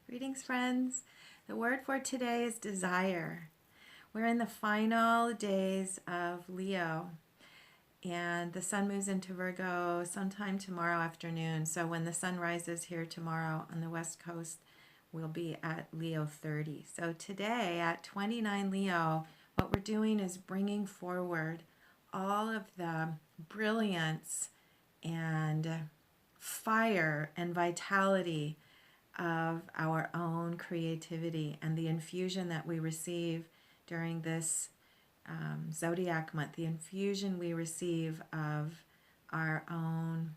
Greetings, friends. The word for today is desire. We're in the final days of Leo, and the sun moves into Virgo sometime tomorrow afternoon. So when the sun rises here tomorrow on the West Coast, we'll be at Leo 30. So today at 29 Leo, what we're doing is bringing forward all of the brilliance and fire and vitality of our own creativity and the infusion that we receive during this zodiac month, the infusion we receive of our own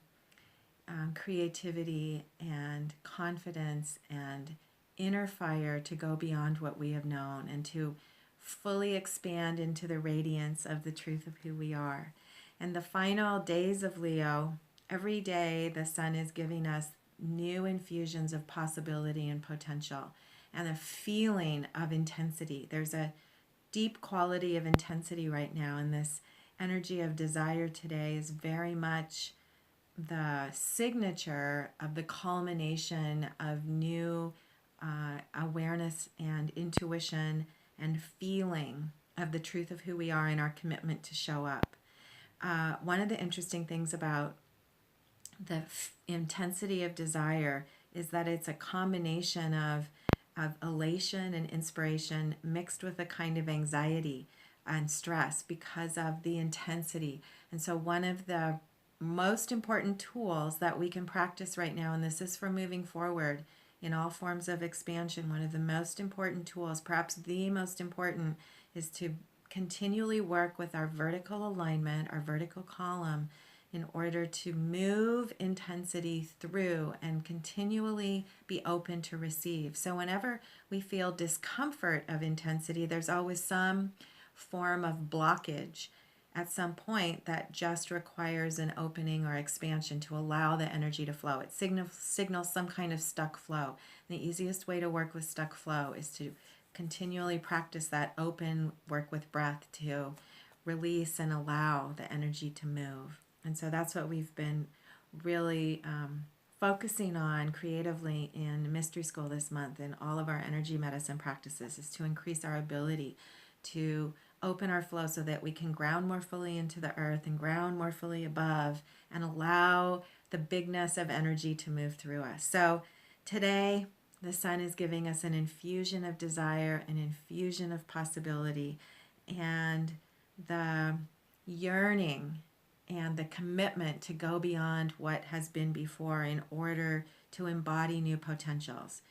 creativity and confidence and inner fire to go beyond what we have known and to fully expand into the radiance of the truth of who we are. And the final days of Leo, every day the sun is giving us new infusions of possibility and potential and a feeling of intensity. There's a deep quality of intensity right now, and this energy of desire today is very much the signature of the culmination of new awareness and intuition and feeling of the truth of who we are and our commitment to show up. One of the interesting things about the intensity of desire is that it's a combination of elation and inspiration mixed with a kind of anxiety and stress because of the intensity. And so, one of the most important tools that we can practice right now, and this is for moving forward in all forms of expansion, one of the most important tools, perhaps the most important, is to continually work with our vertical alignment, our vertical column, in order to move intensity through and continually be open to receive. So, whenever we feel discomfort of intensity, there's always some form of blockage at some point that just requires an opening or expansion to allow the energy to flow. It signals some kind of stuck flow. And the easiest way to work with stuck flow is to continually practice that open work with breath to release and allow the energy to move. And so that's what we've been really focusing on creatively in Mystery School this month and all of our energy medicine practices is to increase our ability to open our flow so that we can ground more fully into the earth and ground more fully above and allow the bigness of energy to move through us. So today, the sun is giving us an infusion of desire, an infusion of possibility, and the yearning and the commitment to go beyond what has been before in order to embody new potentials.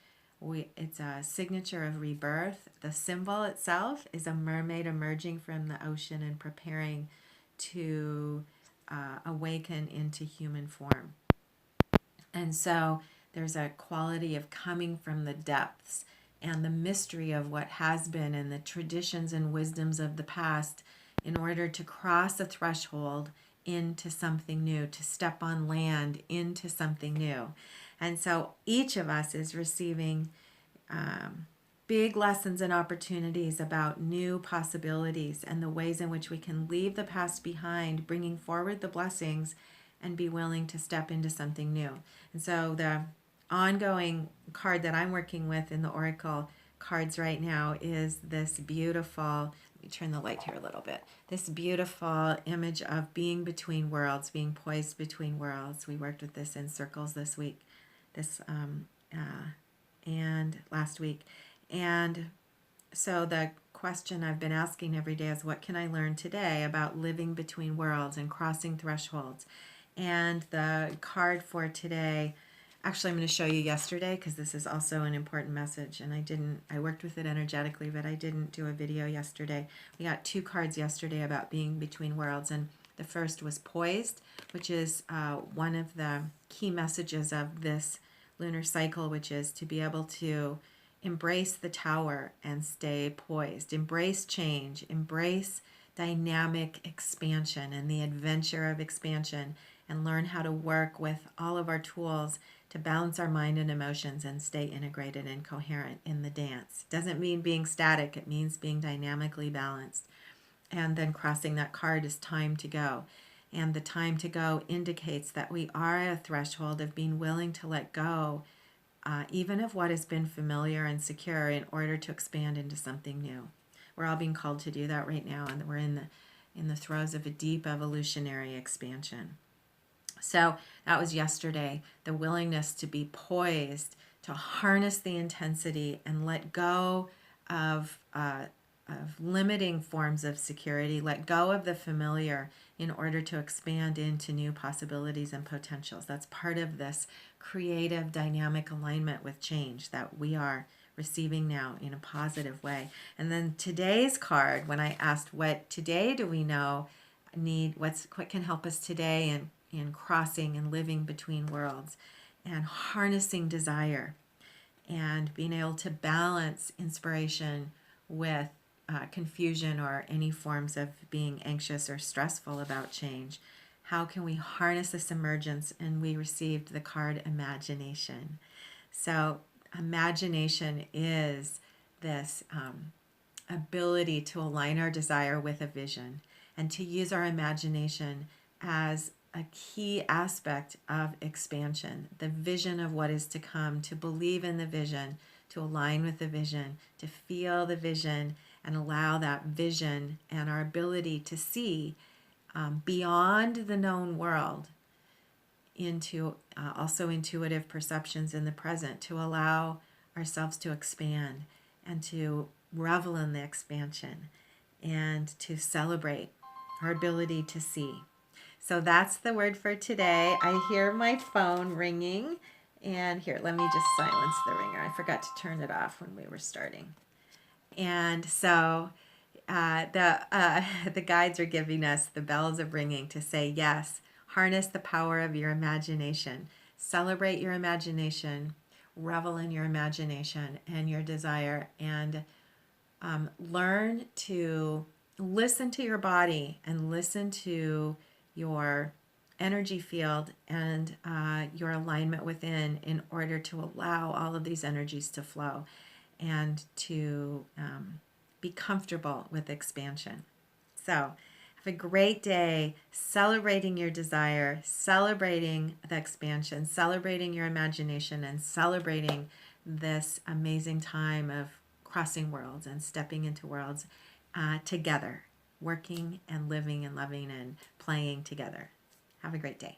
It's a signature of rebirth. The symbol itself is a mermaid emerging from the ocean and preparing to awaken into human form. And so there's a quality of coming from the depths and the mystery of what has been and the traditions and wisdoms of the past in order to cross a threshold into something new, to step on land into something new. And so each of us is receiving big lessons and opportunities about new possibilities and the ways in which we can leave the past behind, bringing forward the blessings and be willing to step into something new. And so the ongoing card that I'm working with in the Oracle cards right now is this beautiful, let me turn the light here a little bit, this beautiful image of being between worlds, being poised between worlds. We worked with this in circles this week, and last week. And so the question I've been asking every day is what can I learn today about living between worlds and crossing thresholds? And the card for today, actually I'm going to show you yesterday because this is also an important message and I worked with it energetically, but I didn't do a video yesterday. We got two cards yesterday about being between worlds, and the first was poised, which is one of the key messages of this lunar cycle, which is to be able to embrace the tower and stay poised, embrace change, embrace dynamic expansion and the adventure of expansion, and learn how to work with all of our tools to balance our mind and emotions and stay integrated and coherent in the dance. Doesn't mean being static, it means being dynamically balanced. And then crossing that card is time to go. And the time to go indicates that we are at a threshold of being willing to let go even of what has been familiar and secure, in order to expand into something new. We're all being called to do that right now, and we're in the throes of a deep evolutionary expansion. So that was yesterday, the willingness to be poised, to harness the intensity and let go of limiting forms of security, let go of the familiar in order to expand into new possibilities and potentials. That's part of this creative, dynamic alignment with change that we are receiving now in a positive way. And then today's card, when I asked what today do we know what can help us today in crossing and living between worlds and harnessing desire and being able to balance inspiration with confusion or any forms of being anxious or stressful about change. How can we harness this emergence? And we received the card imagination. So imagination is this ability to align our desire with a vision and to use our imagination as a key aspect of expansion, the vision of what is to come, to believe in the vision, to align with the vision, to feel the vision, and allow that vision and our ability to see beyond the known world into also intuitive perceptions in the present, to allow ourselves to expand and to revel in the expansion and to celebrate our ability to see. So that's the word for today. I hear my phone ringing, and here, let me just silence the ringer. I forgot to turn it off when we were starting. And so the guides are giving us the bells of ringing to say, yes, harness the power of your imagination. Celebrate your imagination. Revel in your imagination and your desire. And learn to listen to your body and listen to your energy field and your alignment within in order to allow all of these energies to flow and to be comfortable with expansion. So have a great day celebrating your desire, celebrating the expansion, celebrating your imagination, and celebrating this amazing time of crossing worlds and stepping into worlds together, working and living and loving and playing together. Have a great day.